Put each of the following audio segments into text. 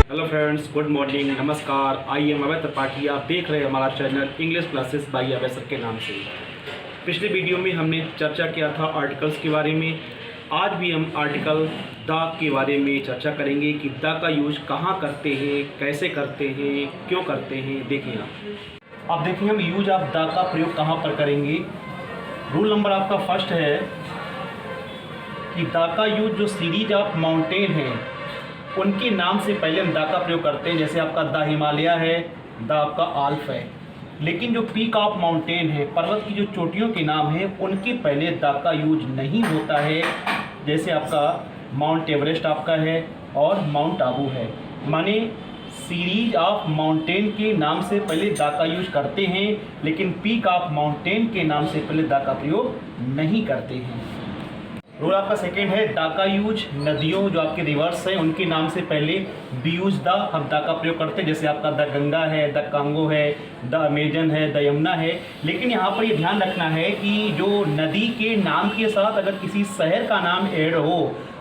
Hello friends, good morning, नमस्कार। I am अभय त्रिपाठी। आप देख रहे हैं हमारा चैनल इंग्लिश क्लासेस बाय अभय सर के नाम से। पिछले वीडियो में हमने चर्चा किया था आर्टिकल्स के बारे में। आज भी हम आर्टिकल द के बारे में चर्चा करेंगे कि द का यूज कहाँ करते हैं, कैसे करते हैं, क्यों करते हैं। देखिए आप देखिए हम यूज ऑफ द का प्रयोग कहाँ पर करेंगे। रूल नंबर आपका फर्स्ट है कि द का यूज जो सीरीज ऑफ माउंटेन है उनके नाम से पहले हम द का प्रयोग करते हैं। जैसे आपका द हिमालय है, द आपका आल्प है। लेकिन जो पीक ऑफ माउंटेन है, पर्वत की जो चोटियों के नाम है, उनके पहले द का यूज नहीं होता है। जैसे आपका माउंट एवरेस्ट आपका है और माउंट आबू है। माने सीरीज ऑफ माउंटेन के नाम से पहले द का यूज करते हैं, लेकिन पीक ऑफ माउंटेन के नाम से पहले द का प्रयोग नहीं करते हैं। रूल आपका सेकेंड है द का यूज नदियों जो आपके रिवर्स हैं उनके नाम से पहले वी यूज द, हम द का प्रयोग करते हैं। जैसे आपका द गंगा है, द कांगो है, द अमेजन है, द यमुना है। लेकिन यहाँ पर ये ध्यान रखना है कि जो नदी के नाम के साथ अगर किसी शहर का नाम ऐड हो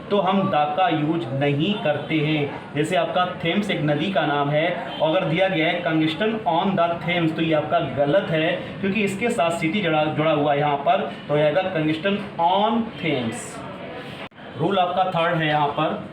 तो हम द का यूज नहीं करते हैं। जैसे आपका थेम्स एक नदी का नाम है और अगर दिया गया है कंगस्टन ऑन द थेम्स तो ये आपका गलत है, क्योंकि इसके साथ सिटी जुड़ा हुआ है यहाँ पर, तो आएगा कंगस्टन ऑन थेम्स। रूल आपका थर्ड है यहाँ पर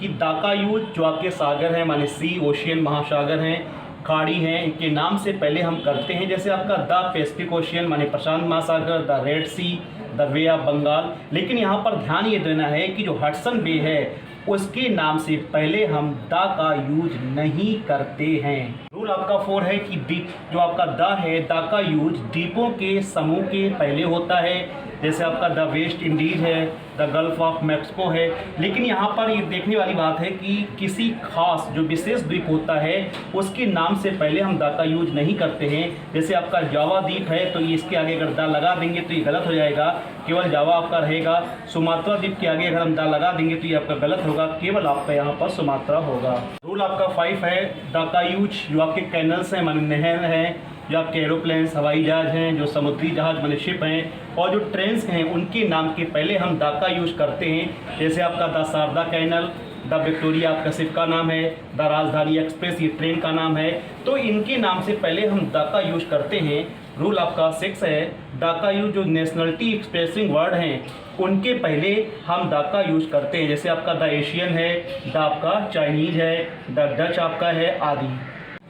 कि द का यूज जो आपके सागर हैं, माने सी, ओशियन, महासागर हैं, खाड़ी हैं, इनके नाम से पहले हम करते हैं। जैसे आपका द पैसिफिक ओशियन माने प्रशांत महासागर, the Red Sea, the Bay of Bengal. लेकिन यहाँ पर ध्यान ये देना है कि जो हडसन बे है उसके नाम से पहले हम द का यूज नहीं करते हैं। रूल आपका 4 है कि द्वीप जो आपका द है, द का यूज द्वीपों के समूह के पहले होता है। जैसे आपका द वेस्ट इंडीज है, द गल्फ ऑफ मैक्सिको है। लेकिन यहाँ पर ये देखने वाली बात है कि किसी खास जो विशेष द्वीप होता है उसके नाम से पहले हम द का यूज नहीं करते हैं। जैसे आपका जावा द्वीप है तो ये इसके आगे अगर द लगा देंगे तो ये गलत हो जाएगा, केवल जावा आपका रहेगा। सुमात्रा द्वीप के आगे अगर हम द लगा देंगे तो ये आपका गलत होगा, केवल आपका यहाँ पर सुमात्रा होगा। रूल आपका 5 है द का यूज जो आपके कैनल्स हैं, माने नहर हैं, जो आपके एरोप्लेन्स, हवाई जहाज हैं, जो समुद्री जहाज माने शिप हैं, और जो ट्रेन्स हैं उनके नाम के पहले हम द का यूज करते हैं। जैसे आपका the Sharda canal, the Victoria आपका शिप का नाम है, द राजधानी एक्सप्रेस ये ट्रेन का नाम है। तो इनके नाम से पहले हम द का यूज करते हैं। रूल आपका 6 है द का यूज जो नेशनलिटी एक्सप्रेसिंग वर्ड हैं उनके पहले हम द का यूज करते हैं। जैसे आपका द एशियन है, द आपका चाइनीज है, द डच आपका है आदि।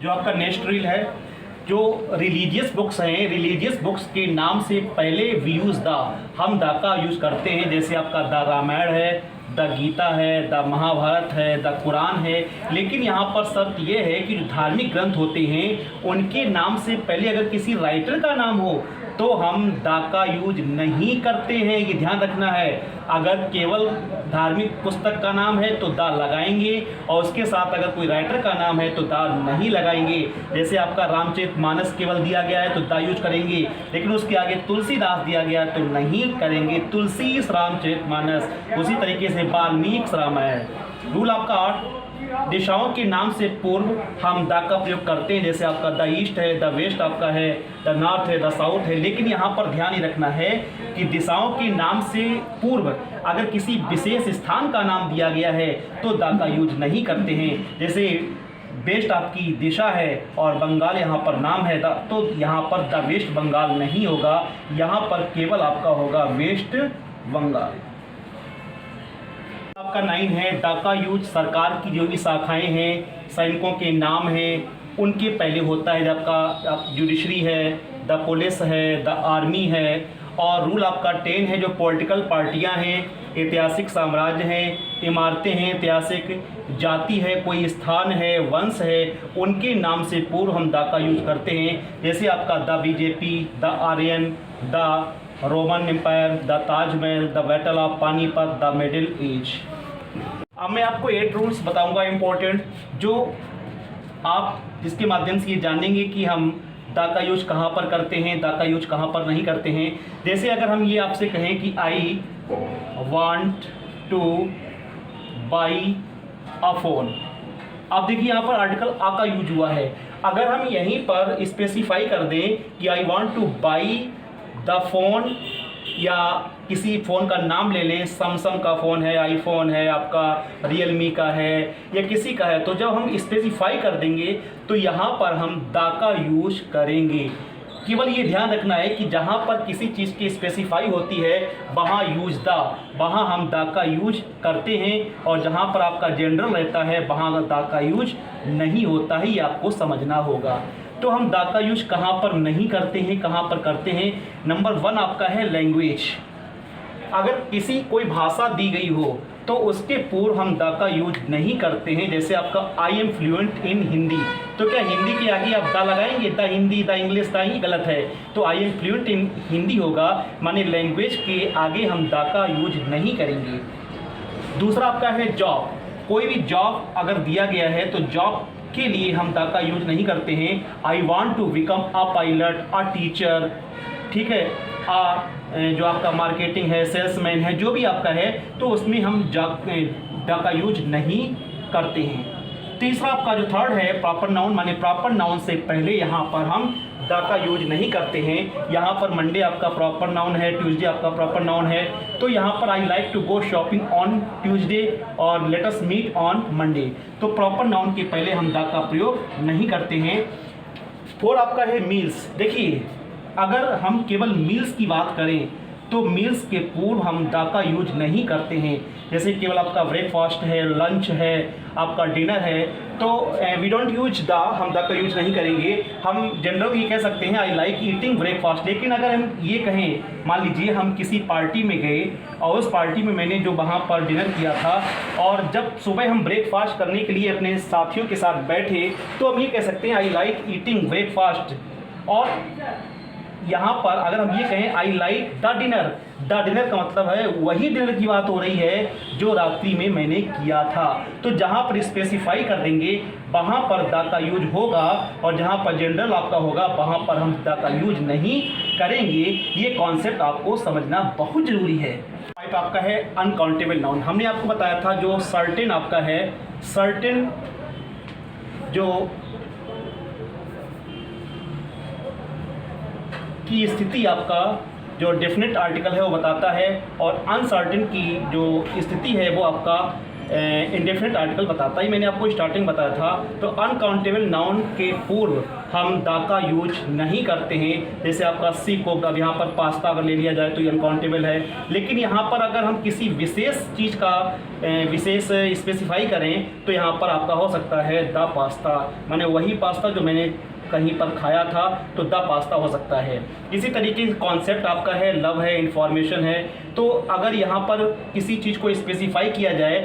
जो आपका नेक्स्ट रूल है जो रिलीजियस बुक्स हैं, रिलीजियस बुक्स के नाम से पहले वी यूज द, हम द का यूज करते हैं। जैसे आपका द रामायण है, द गीता है, द महाभारत है, द कुरान है। लेकिन यहाँ पर शर्त यह है कि जो धार्मिक ग्रंथ होते हैं उनके नाम से पहले अगर किसी राइटर का नाम हो तो हम द का यूज नहीं करते हैं, ये ध्यान रखना है। अगर केवल धार्मिक पुस्तक का नाम है तो द लगाएंगे, और उसके साथ अगर कोई राइटर का नाम है तो द नहीं लगाएंगे। जैसे आपका रामचरितमानस केवल दिया गया है तो द यूज करेंगे, लेकिन उसके आगे तुलसीदास दिया गया तो नहीं करेंगे, तुलसी रामचरितमानस। उसी तरीके से वाल्मीकि रामायण। रूल आपका 8 दिशाओं के नाम से पूर्व हम द का प्रयोग करते हैं। जैसे आपका द ईस्ट है, द वेस्ट आपका है, द नॉर्थ है, द साउथ है। लेकिन यहाँ पर ध्यान ही रखना है कि दिशाओं के नाम से पूर्व अगर किसी विशेष स्थान का नाम दिया गया है तो द का यूज नहीं करते हैं। जैसे वेस्ट आपकी दिशा है और बंगाल यहाँ पर नाम है तो यहाँ पर द वेस्ट बंगाल नहीं होगा, यहाँ पर केवल आपका होगा वेस्ट बंगाल। आपका 9 है द का यूज सरकार की जो भी शाखाएं हैं, सैनिकों के नाम हैं उनके पहले होता है। जब आपका जुडिशरी है, द पुलिस है, द आर्मी है। और रूल आपका 10 है जो पॉलिटिकल पार्टियां हैं, ऐतिहासिक साम्राज्य हैं, इमारतें हैं, ऐतिहासिक जाति है, कोई स्थान है, वंश है, उनके नाम से पूर्व हम द का यूज करते हैं। जैसे आपका the BJP, the Aryan, the Roman Empire, the Taj Mahal, the Battle of Panipat, the Middle Age. अब मैं आपको 8 रूल्स बताऊंगा इम्पोर्टेंट, जो आप जिसके माध्यम से ये जानेंगे कि हम द का यूज कहाँ पर करते हैं, द का यूज कहाँ पर नहीं करते हैं। जैसे अगर हम ये आपसे कहें कि I want two by a phone, अब देखिए यहाँ पर आर्टिकल आ का यूज हुआ है। अगर हम यहीं पर स्पेसिफाई कर दें कि I want two by the phone या किसी फ़ोन का नाम ले लें, सैमसंग का फ़ोन है, आईफोन है, आपका रियलमी का है या किसी का है, तो जब हम स्पेसिफाई कर देंगे तो यहाँ पर हम दा का यूज करेंगे। केवल ये ध्यान रखना है कि जहाँ पर किसी चीज़ की स्पेसिफाई होती है वहाँ यूज दा, वहाँ हम दा का यूज करते हैं, और जहाँ पर आपका जनरल रहता है वहाँ दा का यूज नहीं होता है, ये आपको समझना होगा। तो हम दा का यूज कहाँ पर नहीं करते हैं, कहाँ पर करते हैं। नंबर 1 आपका है लैंग्वेज। अगर किसी कोई भाषा दी गई हो तो उसके पूर्व हम दा का यूज नहीं करते हैं। जैसे आपका I am fluent in Hindi, तो क्या हिंदी के आगे आप दा लगाएंगे? द हिंदी, द इंग्लिश, दा ही गलत है। तो I am fluent in Hindi होगा, माने लैंग्वेज के आगे हम दा का यूज नहीं करेंगे। दूसरा आपका है जॉब। कोई भी जॉब अगर दिया गया है तो जॉब के लिए हम दा का यूज नहीं करते हैं। I want to become a pilot, a teacher, ठीक है, जो आपका मार्केटिंग है, सेल्समैन है, जो भी आपका है, तो उसमें हम दा का यूज नहीं करते हैं। तीसरा आपका जो थर्ड है प्रॉपर नाउन, माने प्रॉपर नाउन से पहले यहाँ पर हम दा का यूज नहीं करते हैं। यहाँ पर मंडे आपका प्रॉपर नाउन है, ट्यूसडे आपका प्रॉपर नाउन है, तो यहाँ पर I like to go shopping on Tuesday और let us meet on Monday. तो प्रॉपर नाउन के पहले हम दा का प्रयोग नहीं करते हैं। 4 आपका है मील्स। देखिए, अगर हम केवल मील्स की बात करें तो मील्स के पूर्व हम दा का यूज नहीं करते हैं। जैसे केवल आपका ब्रेकफास्ट है, लंच है, आपका डिनर है, तो वी डोंट यूज दा, हम दा का यूज नहीं करेंगे। हम जनरल ये कह सकते हैं आई लाइक ईटिंग ब्रेकफास्ट। लेकिन अगर हम ये कहें, मान लीजिए हम किसी पार्टी में गए और उस पार्टी में मैंने जो वहाँ पर डिनर किया था, और जब सुबह हम ब्रेकफास्ट करने के लिए अपने साथियों के साथ बैठे, तो हम ये कह सकते हैं आई लाइक ईटिंग ब्रेकफास्ट। और यहाँ पर अगर हम ये कहें I like the dinner, the dinner का मतलब है वही डिनर की बात हो रही है जो रात्रि में मैंने किया था। तो जहाँ पर स्पेसिफाई कर देंगे वहाँ पर दा का यूज होगा, और जहाँ पर जनरल आपका होगा वहाँ पर हम दा का यूज नहीं करेंगे। ये कॉन्सेप्ट आपको समझना बहुत ज़रूरी है। 5 आपका है अनकाउंटेबल नाउन। हमने आपको बताया था जो सर्टेन आपका है, सर्टेन जो की स्थिति आपका जो डेफिनेट आर्टिकल है वो बताता है, और अनसर्टेन की जो स्थिति है वो आपका इंडेफिनेट आर्टिकल बताता है। मैंने आपको स्टार्टिंग बताया था। तो अनकाउंटेबल नाउन के पूर्व हम दा का यूज नहीं करते हैं। जैसे आपका सी कुक्ड, अब यहाँ पर पास्ता अगर ले लिया जाए तो ये अनकाउंटेबल है। लेकिन यहाँ पर अगर हम किसी विशेष चीज़ का विशेष स्पेसिफाई करें तो यहाँ पर आपका हो सकता है द पास्ता, माने वही पास्ता जो मैंने कहीं पर खाया था, तो द पास्ता हो सकता है। इसी तरीके से कॉन्सेप्ट आपका है लव है, इंफॉर्मेशन है। तो अगर यहाँ पर किसी चीज़ को स्पेसिफाई किया जाए,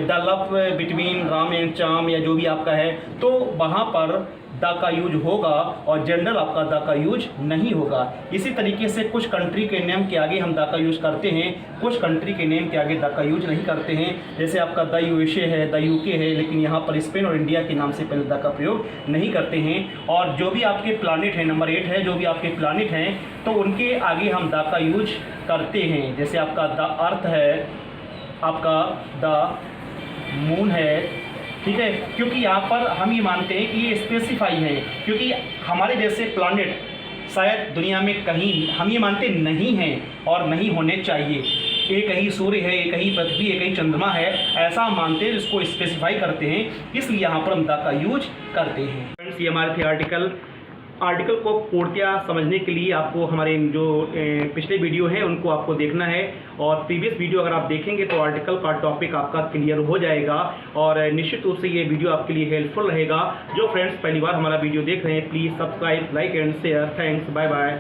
the love between Ram and चाम या जो भी आपका है, तो वहाँ पर दा का यूज होगा और जनरल आपका दा का यूज नहीं होगा। इसी तरीके से कुछ कंट्री के नेम के आगे हम दा का यूज करते हैं, कुछ कंट्री के नेम के आगे दा का यूज नहीं करते हैं। जैसे आपका द यूएसए है, द यूके है, लेकिन यहाँ पर स्पेन और इंडिया के नाम से पहले दा का प्रयोग नहीं करते हैं। और जो भी आपके प्लानिट है, नंबर 8 है, जो भी आपके प्लानिट हैं तो उनके आगे हम दा का यूज करते हैं। जैसे आपका द अर्थ है, आपका द मून है, ठीक है, क्योंकि यहाँ पर हम ये मानते हैं कि ये स्पेसिफाई है, क्योंकि हमारे जैसे प्लानेट शायद दुनिया में कहीं हम ये मानते नहीं हैं और नहीं होने चाहिए। एक ही सूर्य है, एक ही पृथ्वी, एक ही चंद्रमा है, ऐसा हम मानते हैं, इसको स्पेसिफाई करते हैं, इसलिए यहाँ पर हम दा का यूज करते हैं। फ्रेंड्स, ये हमारे थे आर्टिकल को पूर्णतया समझने के लिए आपको हमारे जो पिछले वीडियो हैं उनको आपको देखना है, और प्रीवियस वीडियो अगर आप देखेंगे तो आर्टिकल का टॉपिक आपका क्लियर हो जाएगा, और निश्चित रूप से ये वीडियो आपके लिए हेल्पफुल रहेगा। जो फ्रेंड्स पहली बार हमारा वीडियो देख रहे हैं, please subscribe, like and share. Thanks, bye bye.